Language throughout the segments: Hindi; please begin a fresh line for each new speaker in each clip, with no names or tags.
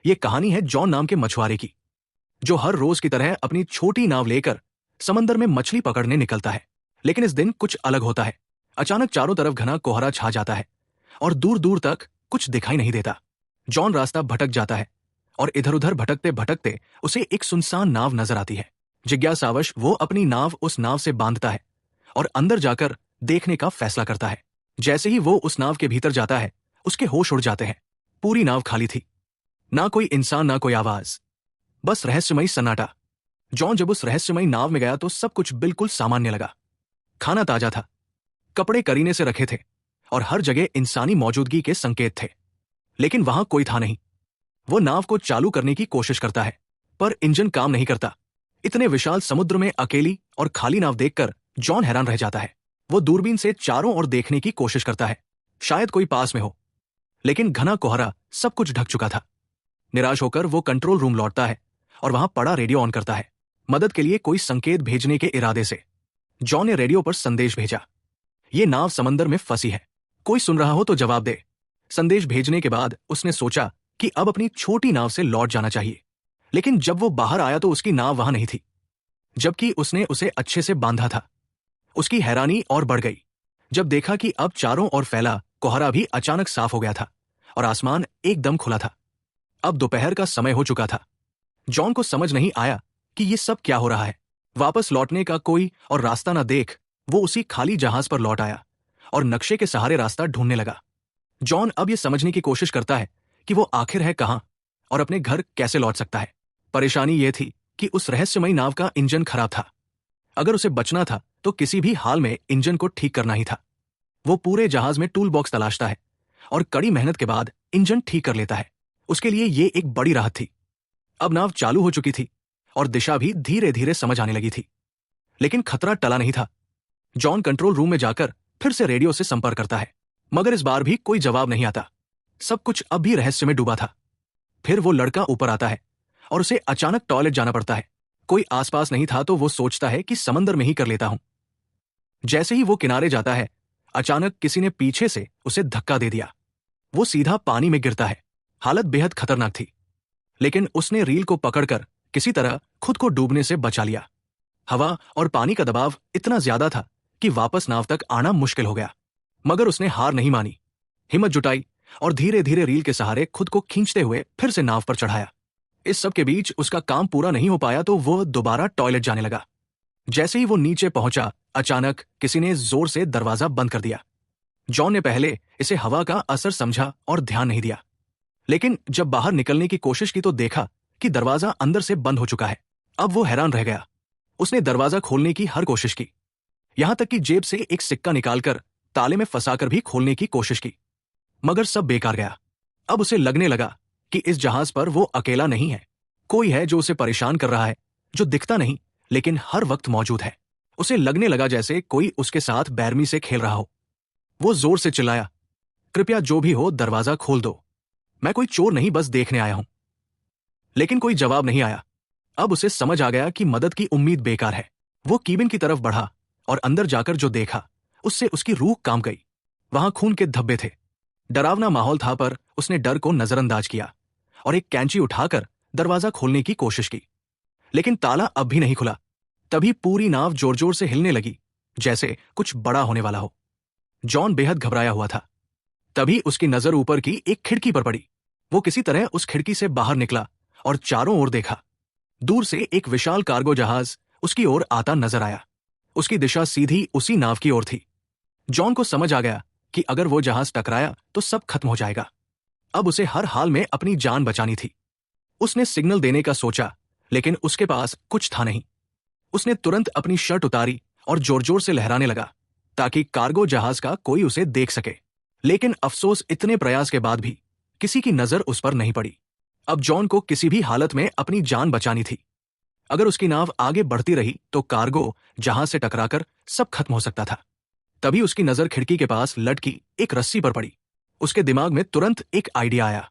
ये कहानी है जॉन नाम के मछुआरे की, जो हर रोज की तरह अपनी छोटी नाव लेकर समंदर में मछली पकड़ने निकलता है। लेकिन इस दिन कुछ अलग होता है। अचानक चारों तरफ घना कोहरा छा जाता है और दूर दूर तक कुछ दिखाई नहीं देता। जॉन रास्ता भटक जाता है और इधर उधर भटकते भटकते उसे एक सुनसान नाव नजर आती है। जिज्ञासावश वो अपनी नाव उस नाव से बांधता है और अंदर जाकर देखने का फैसला करता है। जैसे ही वो उस नाव के भीतर जाता है, उसके होश उड़ जाते हैं। पूरी नाव खाली थी, ना कोई इंसान ना कोई आवाज, बस रहस्यमयी सन्नाटा। जॉन जब उस रहस्यमयी नाव में गया तो सब कुछ बिल्कुल सामान्य लगा। खाना ताजा था, कपड़े करीने से रखे थे और हर जगह इंसानी मौजूदगी के संकेत थे। लेकिन वहां कोई था नहीं। वो नाव को चालू करने की कोशिश करता है, पर इंजन काम नहीं करता। इतने विशाल समुद्र में अकेली और खाली नाव देखकर जॉन हैरान रह जाता है। वो दूरबीन से चारों ओर देखने की कोशिश करता है, शायद कोई पास में हो, लेकिन घना कोहरा सब कुछ ढक चुका था। निराश होकर वो कंट्रोल रूम लौटता है और वहां पड़ा रेडियो ऑन करता है, मदद के लिए कोई संकेत भेजने के इरादे से। जॉन ने रेडियो पर संदेश भेजा, ये नाव समंदर में फंसी है, कोई सुन रहा हो तो जवाब दे। संदेश भेजने के बाद उसने सोचा कि अब अपनी छोटी नाव से लौट जाना चाहिए। लेकिन जब वो बाहर आया तो उसकी नाव वहां नहीं थी, जबकि उसने उसे अच्छे से बांधा था। उसकी हैरानी और बढ़ गई जब देखा कि अब चारों ओर फैला कोहरा भी अचानक साफ हो गया था और आसमान एकदम खुला था। अब दोपहर का समय हो चुका था। जॉन को समझ नहीं आया कि ये सब क्या हो रहा है। वापस लौटने का कोई और रास्ता न देख वो उसी खाली जहाज पर लौट आया और नक्शे के सहारे रास्ता ढूंढने लगा। जॉन अब ये समझने की कोशिश करता है कि वो आखिर है कहां और अपने घर कैसे लौट सकता है। परेशानी ये थी कि उस रहस्यमयी नाव का इंजन खराब था। अगर उसे बचना था तो किसी भी हाल में इंजन को ठीक करना ही था। वो पूरे जहाज में टूल बॉक्स तलाशता है और कड़ी मेहनत के बाद इंजन ठीक कर लेता है। उसके लिए ये एक बड़ी राहत थी। अब नाव चालू हो चुकी थी और दिशा भी धीरे धीरे समझ आने लगी थी। लेकिन खतरा टला नहीं था। जॉन कंट्रोल रूम में जाकर फिर से रेडियो से संपर्क करता है, मगर इस बार भी कोई जवाब नहीं आता। सब कुछ अब भी रहस्य में डूबा था। फिर वो लड़का ऊपर आता है और उसे अचानक टॉयलेट जाना पड़ता है। कोई आसपास नहीं था तो वो सोचता है कि समंदर में ही कर लेता हूं। जैसे ही वो किनारे जाता है, अचानक किसी ने पीछे से उसे धक्का दे दिया। वो सीधा पानी में गिरता है। हालत बेहद खतरनाक थी, लेकिन उसने रील को पकड़कर किसी तरह खुद को डूबने से बचा लिया। हवा और पानी का दबाव इतना ज्यादा था कि वापस नाव तक आना मुश्किल हो गया, मगर उसने हार नहीं मानी। हिम्मत जुटाई और धीरे धीरे रील के सहारे खुद को खींचते हुए फिर से नाव पर चढ़ाया। इस सब के बीच उसका काम पूरा नहीं हो पाया तो वो दोबारा टॉयलेट जाने लगा। जैसे ही वो नीचे पहुंचा, अचानक किसी ने जोर से दरवाजा बंद कर दिया। जॉन ने पहले इसे हवा का असर समझा और ध्यान नहीं दिया, लेकिन जब बाहर निकलने की कोशिश की तो देखा कि दरवाजा अंदर से बंद हो चुका है। अब वो हैरान रह गया। उसने दरवाजा खोलने की हर कोशिश की, यहां तक कि जेब से एक सिक्का निकालकर ताले में फंसाकर भी खोलने की कोशिश की, मगर सब बेकार गया। अब उसे लगने लगा कि इस जहाज पर वो अकेला नहीं है। कोई है जो उसे परेशान कर रहा है, जो दिखता नहीं लेकिन हर वक्त मौजूद है। उसे लगने लगा जैसे कोई उसके साथ बेरहमी से खेल रहा हो। वो जोर से चिल्लाया, कृपया जो भी हो दरवाजा खोल दो, मैं कोई चोर नहीं, बस देखने आया हूं। लेकिन कोई जवाब नहीं आया। अब उसे समझ आ गया कि मदद की उम्मीद बेकार है। वो कीबिन की तरफ बढ़ा और अंदर जाकर जो देखा उससे उसकी रूह कांप गई। वहां खून के धब्बे थे। डरावना माहौल था, पर उसने डर को नजरअंदाज किया और एक कैंची उठाकर दरवाजा खोलने की कोशिश की, लेकिन ताला अब भी नहीं खुला। तभी पूरी नाव जोर जोर से हिलने लगी, जैसे कुछ बड़ा होने वाला हो। जॉन बेहद घबराया हुआ था। तभी उसकी नजर ऊपर की एक खिड़की पर पड़ी। वो किसी तरह उस खिड़की से बाहर निकला और चारों ओर देखा। दूर से एक विशाल कार्गो जहाज उसकी ओर आता नजर आया। उसकी दिशा सीधी उसी नाव की ओर थी। जॉन को समझ आ गया कि अगर वो जहाज टकराया तो सब खत्म हो जाएगा। अब उसे हर हाल में अपनी जान बचानी थी। उसने सिग्नल देने का सोचा, लेकिन उसके पास कुछ था नहीं। उसने तुरंत अपनी शर्ट उतारी और जोर जोर से लहराने लगा ताकि कार्गो जहाज का कोई उसे देख सके। लेकिन अफसोस, इतने प्रयास के बाद भी किसी की नजर उस पर नहीं पड़ी। अब जॉन को किसी भी हालत में अपनी जान बचानी थी। अगर उसकी नाव आगे बढ़ती रही तो कार्गो जहाज से टकराकर सब खत्म हो सकता था। तभी उसकी नजर खिड़की के पास लटकी एक रस्सी पर पड़ी। उसके दिमाग में तुरंत एक आइडिया आया।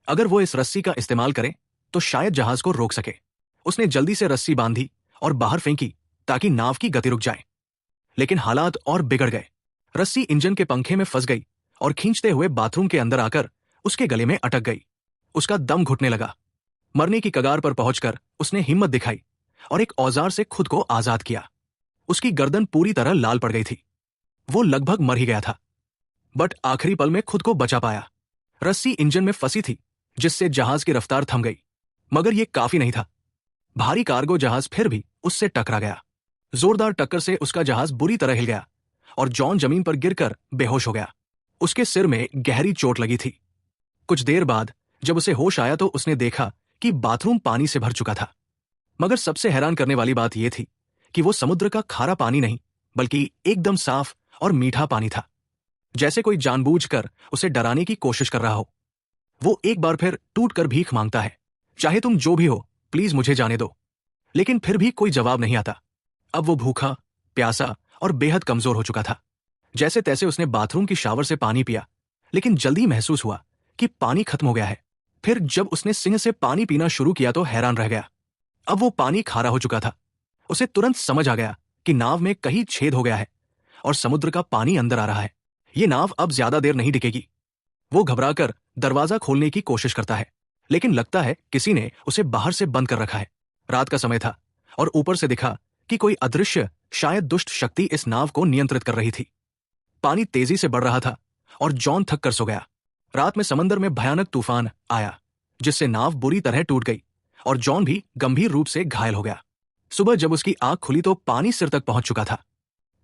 अगर वो इस रस्सी का इस्तेमाल करे तो शायद जहाज को रोक सके। उसने जल्दी से रस्सी बांधी और बाहर फेंकी ताकि नाव की गति रुक जाए। लेकिन हालात और बिगड़ गए। रस्सी इंजन के पंखे में फंस गई और खींचते हुए बाथरूम के अंदर आकर उसके गले में अटक गई। उसका दम घुटने लगा। मरने की कगार पर पहुंचकर उसने हिम्मत दिखाई और एक औजार से खुद को आजाद किया। उसकी गर्दन पूरी तरह लाल पड़ गई थी। वो लगभग मर ही गया था, बट आखिरी पल में खुद को बचा पाया। रस्सी इंजन में फंसी थी, जिससे जहाज की रफ्तार थम गई, मगर यह काफी नहीं था। भारी कार्गो जहाज फिर भी उससे टकरा गया। जोरदार टक्कर से उसका जहाज बुरी तरह हिल गया और जॉन जमीन पर गिरकर बेहोश हो गया। उसके सिर में गहरी चोट लगी थी। कुछ देर बाद जब उसे होश आया तो उसने देखा कि बाथरूम पानी से भर चुका था। मगर सबसे हैरान करने वाली बात यह थी कि वो समुद्र का खारा पानी नहीं, बल्कि एकदम साफ और मीठा पानी था, जैसे कोई जानबूझकर उसे डराने की कोशिश कर रहा हो। वो एक बार फिर टूटकर भीख मांगता है, चाहे तुम जो भी हो, प्लीज मुझे जाने दो। लेकिन फिर भी कोई जवाब नहीं आता। अब वो भूखा, प्यासा और बेहद कमजोर हो चुका था। जैसे तैसे उसने बाथरूम की शावर से पानी पिया, लेकिन जल्दी महसूस हुआ कि पानी खत्म हो गया है। फिर जब उसने सिंह से पानी पीना शुरू किया तो हैरान रह गया। अब वो पानी खारा हो चुका था। उसे तुरंत समझ आ गया कि नाव में कहीं छेद हो गया है और समुद्र का पानी अंदर आ रहा है। ये नाव अब ज्यादा देर नहीं टिकेगी। वो घबराकर दरवाजा खोलने की कोशिश करता है, लेकिन लगता है किसी ने उसे बाहर से बंद कर रखा है। रात का समय था और ऊपर से दिखा कि कोई अदृश्य, शायद दुष्ट शक्ति इस नाव को नियंत्रित कर रही थी। पानी तेजी से बढ़ रहा था और जॉन थक कर सो गया। रात में समंदर में भयानक तूफान आया, जिससे नाव बुरी तरह टूट गई और जॉन भी गंभीर रूप से घायल हो गया। सुबह जब उसकी आंख खुली तो पानी सिर तक पहुंच चुका था,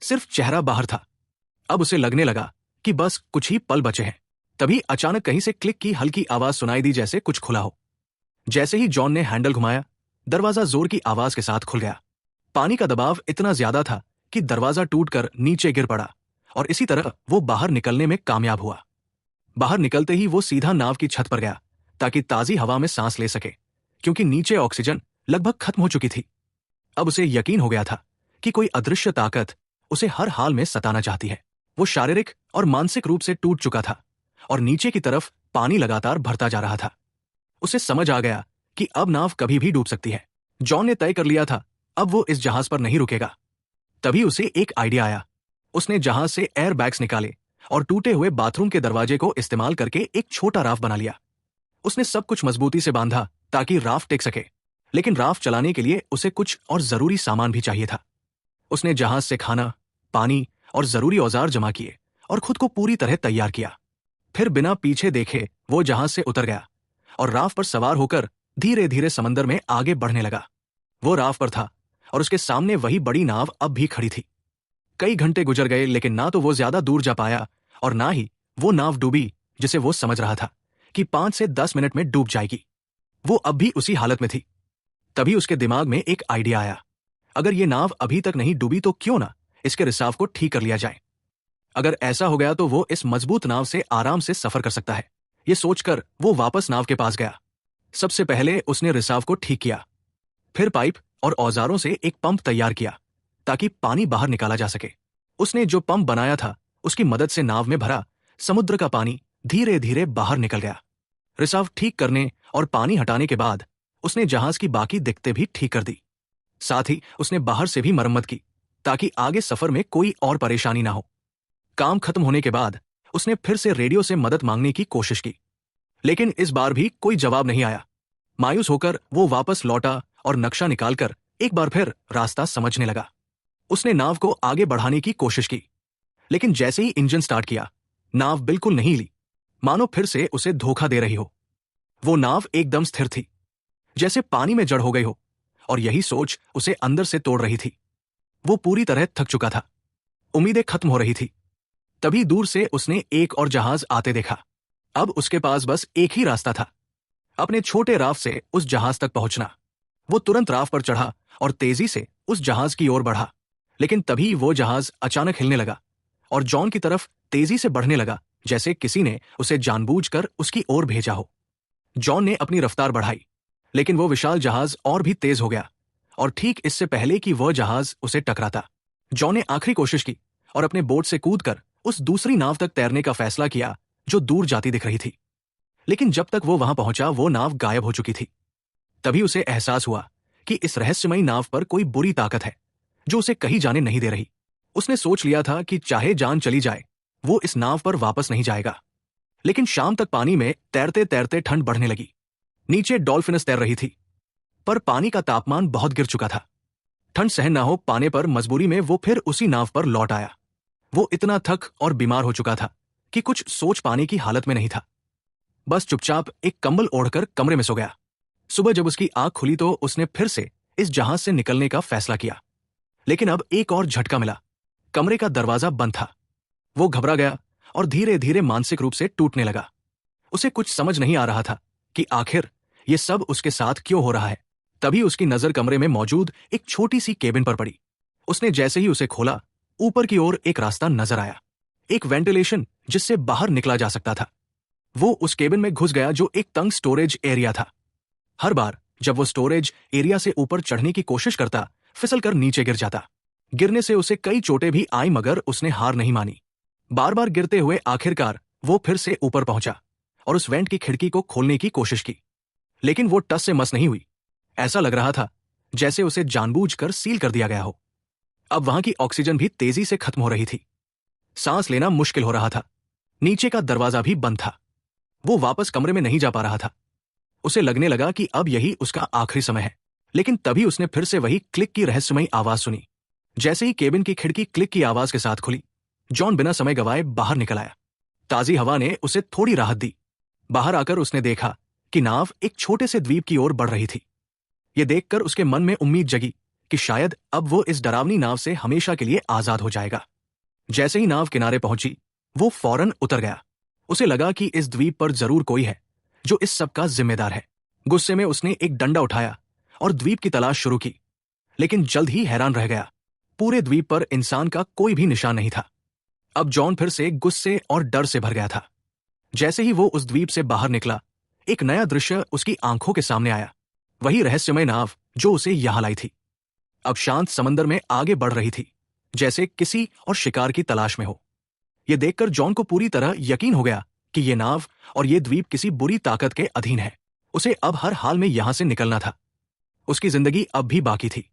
सिर्फ चेहरा बाहर था। अब उसे लगने लगा कि बस कुछ ही पल बचे हैं। तभी अचानक कहीं से क्लिक की हल्की आवाज सुनाई दी, जैसे कुछ खुला हो। जैसे ही जॉन ने हैंडल घुमाया, दरवाजा जोर की आवाज के साथ खुल गया। पानी का दबाव इतना ज्यादा था कि दरवाजा टूटकर नीचे गिर पड़ा और इसी तरह वो बाहर निकलने में कामयाब हुआ। बाहर निकलते ही वो सीधा नाव की छत पर गया ताकि ताजी हवा में सांस ले सके, क्योंकि नीचे ऑक्सीजन लगभग खत्म हो चुकी थी। अब उसे यकीन हो गया था कि कोई अदृश्य ताकत उसे हर हाल में सताना चाहती है। वो शारीरिक और मानसिक रूप से टूट चुका था और नीचे की तरफ पानी लगातार भरता जा रहा था। उसे समझ आ गया कि अब नाव कभी भी डूब सकती है। जॉन ने तय कर लिया था अब वो इस जहाज पर नहीं रुकेगा। तभी उसे एक आइडिया आया। उसने जहाज से एयर बैग्स निकाले और टूटे हुए बाथरूम के दरवाजे को इस्तेमाल करके एक छोटा राफ्ट बना लिया। उसने सब कुछ मजबूती से बांधा ताकि राफ्ट टिक सके, लेकिन राफ्ट चलाने के लिए उसे कुछ और जरूरी सामान भी चाहिए था। उसने जहाज से खाना, पानी और जरूरी औजार जमा किए और खुद को पूरी तरह तैयार किया। फिर बिना पीछे देखे वो जहाज से उतर गया और राफ्ट पर सवार होकर धीरे धीरे समंदर में आगे बढ़ने लगा। वो राफ्ट पर था और उसके सामने वही बड़ी नाव अब भी खड़ी थी। कई घंटे गुजर गए, लेकिन ना तो वो ज्यादा दूर जा पाया और ना ही वो नाव डूबी, जिसे वो समझ रहा था कि 5 से 10 मिनट में डूब जाएगी। वो अब भी उसी हालत में थी। तभी उसके दिमाग में एक आइडिया आया। अगर ये नाव अभी तक नहीं डूबी तो क्यों ना इसके रिसाव को ठीक कर लिया जाए। अगर ऐसा हो गया तो वो इस मजबूत नाव से आराम से सफर कर सकता है। ये सोचकर वो वापस नाव के पास गया। सबसे पहले उसने रिसाव को ठीक किया, फिर पाइप और औजारों से एक पंप तैयार किया ताकि पानी बाहर निकाला जा सके। उसने जो पंप बनाया था उसकी मदद से नाव में भरा समुद्र का पानी धीरे धीरे बाहर निकल गया। रिसाव ठीक करने और पानी हटाने के बाद उसने जहाज की बाकी दिक्कतें भी ठीक कर दी। साथ ही उसने बाहर से भी मरम्मत की ताकि आगे सफर में कोई और परेशानी ना हो। काम खत्म होने के बाद उसने फिर से रेडियो से मदद मांगने की कोशिश की, लेकिन इस बार भी कोई जवाब नहीं आया। मायूस होकर वो वापस लौटा और नक्शा निकालकर एक बार फिर रास्ता समझने लगा। उसने नाव को आगे बढ़ाने की कोशिश की, लेकिन जैसे ही इंजन स्टार्ट किया, नाव बिल्कुल नहीं हिली, मानो फिर से उसे धोखा दे रही हो। वो नाव एकदम स्थिर थी, जैसे पानी में जड़ हो गई हो, और यही सोच उसे अंदर से तोड़ रही थी। वो पूरी तरह थक चुका था, उम्मीदें खत्म हो रही थी। तभी दूर से उसने एक और जहाज आते देखा। अब उसके पास बस एक ही रास्ता था, अपने छोटे राफ्ट से उस जहाज तक पहुंचना। वो तुरंत राफ्ट पर चढ़ा और तेजी से उस जहाज की ओर बढ़ा, लेकिन तभी वो जहाज अचानक हिलने लगा और जॉन की तरफ तेजी से बढ़ने लगा, जैसे किसी ने उसे जानबूझकर उसकी ओर भेजा हो। जॉन ने अपनी रफ्तार बढ़ाई, लेकिन वो विशाल जहाज और भी तेज हो गया और ठीक इससे पहले कि वह जहाज उसे टकराता, जॉन ने आखिरी कोशिश की और अपने बोट से कूदकर उस दूसरी नाव तक तैरने का फैसला किया जो दूर जाती दिख रही थी। लेकिन जब तक वो वहां पहुंचा वो नाव गायब हो चुकी थी। तभी उसे एहसास हुआ कि इस रहस्यमयी नाव पर कोई बुरी ताकत है जो उसे कहीं जाने नहीं दे रही। उसने सोच लिया था कि चाहे जान चली जाए वो इस नाव पर वापस नहीं जाएगा। लेकिन शाम तक पानी में तैरते तैरते ठंड बढ़ने लगी नीचे डॉल्फिनस तैर रही थी, पर पानी का तापमान बहुत गिर चुका था। ठंड सहन ना हो पाने पर मजबूरी में वो फिर उसी नाव पर लौट आया। वो इतना थक और बीमार हो चुका था कि कुछ सोच पाने की हालत में नहीं था। बस चुपचाप एक कंबल ओढ़कर कमरे में सो गया। सुबह जब उसकी आंख खुली तो उसने फिर से इस जहाज से निकलने का फैसला किया, लेकिन अब एक और झटका मिला। कमरे का दरवाजा बंद था। वो घबरा गया और धीरे धीरे मानसिक रूप से टूटने लगा। उसे कुछ समझ नहीं आ रहा था कि आखिर ये सब उसके साथ क्यों हो रहा है। तभी उसकी नजर कमरे में मौजूद एक छोटी सी केबिन पर पड़ी। उसने जैसे ही उसे खोला, ऊपर की ओर एक रास्ता नजर आया, एक वेंटिलेशन जिससे बाहर निकला जा सकता था। वो उस केबिन में घुस गया जो एक तंग स्टोरेज एरिया था। हर बार जब वो स्टोरेज एरिया से ऊपर चढ़ने की कोशिश करता, फिसलकर नीचे गिर जाता। गिरने से उसे कई चोटें भी आई, मगर उसने हार नहीं मानी। बार बार गिरते हुए आखिरकार वो फिर से ऊपर पहुंचा और उस वेंट की खिड़की को खोलने की कोशिश की, लेकिन वो टस से मस नहीं हुई। ऐसा लग रहा था जैसे उसे जानबूझकर सील कर दिया गया हो। अब वहां की ऑक्सीजन भी तेजी से खत्म हो रही थी। सांस लेना मुश्किल हो रहा था। नीचे का दरवाजा भी बंद था। वो वापस कमरे में नहीं जा पा रहा था। उसे लगने लगा कि अब यही उसका आखिरी समय है। लेकिन तभी उसने फिर से वही क्लिक की रहस्यमयी आवाज सुनी। जैसे ही केबिन की खिड़की क्लिक की आवाज के साथ खुली, जॉन बिना समय गवाए बाहर निकल आया। ताजी हवा ने उसे थोड़ी राहत दी। बाहर आकर उसने देखा कि नाव एक छोटे से द्वीप की ओर बढ़ रही थी। यह देखकर उसके मन में उम्मीद जगी कि शायद अब वो इस डरावनी नाव से हमेशा के लिए आजाद हो जाएगा। जैसे ही नाव किनारे पहुंची, वो फौरन उतर गया। उसे लगा कि इस द्वीप पर जरूर कोई है जो इस सब का जिम्मेदार है। गुस्से में उसने एक डंडा उठाया और द्वीप की तलाश शुरू की, लेकिन जल्द ही हैरान रह गया। पूरे द्वीप पर इंसान का कोई भी निशान नहीं था। अब जॉन फिर से गुस्से और डर से भर गया था। जैसे ही वो उस द्वीप से बाहर निकला, एक नया दृश्य उसकी आंखों के सामने आया। वही रहस्यमय नाव जो उसे यहां लाई थी, अब शांत समंदर में आगे बढ़ रही थी, जैसे किसी और शिकार की तलाश में हो। यह देखकर जॉन को पूरी तरह यकीन हो गया कि यह नाव और यह द्वीप किसी बुरी ताकत के अधीन है। उसे अब हर हाल में यहां से निकलना था। उसकी जिंदगी अब भी बाकी थी।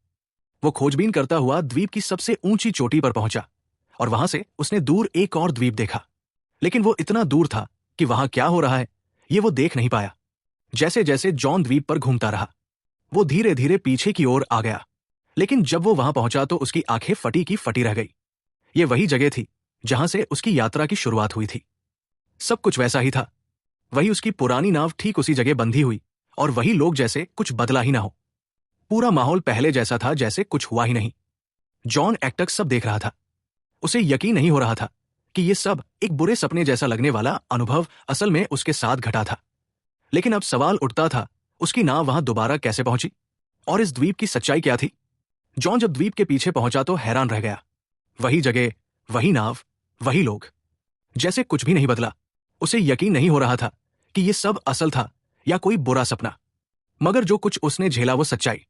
वो खोजबीन करता हुआ द्वीप की सबसे ऊंची चोटी पर पहुंचा और वहां से उसने दूर एक और द्वीप देखा, लेकिन वो इतना दूर था कि वहां क्या हो रहा है ये वो देख नहीं पाया। जैसे जैसे जॉन द्वीप पर घूमता रहा, वो धीरे धीरे पीछे की ओर आ गया, लेकिन जब वो वहां पहुंचा तो उसकी आंखें फटी की फटी रह गई। ये वही जगह थी जहां से उसकी यात्रा की शुरुआत हुई थी। सब कुछ वैसा ही था। वही उसकी पुरानी नाव ठीक उसी जगह बंधी हुई, और वही लोग, जैसे कुछ बदला ही ना हो। पूरा माहौल पहले जैसा था, जैसे कुछ हुआ ही नहीं। जॉन एकटक सब देख रहा था। उसे यकीन नहीं हो रहा था कि ये सब एक बुरे सपने जैसा लगने वाला अनुभव असल में उसके साथ घटा था। लेकिन अब सवाल उठता था, उसकी नाव वहां दोबारा कैसे पहुंची, और इस द्वीप की सच्चाई क्या थी? जॉन जब द्वीप के पीछे पहुंचा तो हैरान रह गया। वही जगह, वही नाव, वही लोग, जैसे कुछ भी नहीं बदला। उसे यकीन नहीं हो रहा था कि ये सब असल था या कोई बुरा सपना। मगर जो कुछ उसने झेला वो सच्चाई।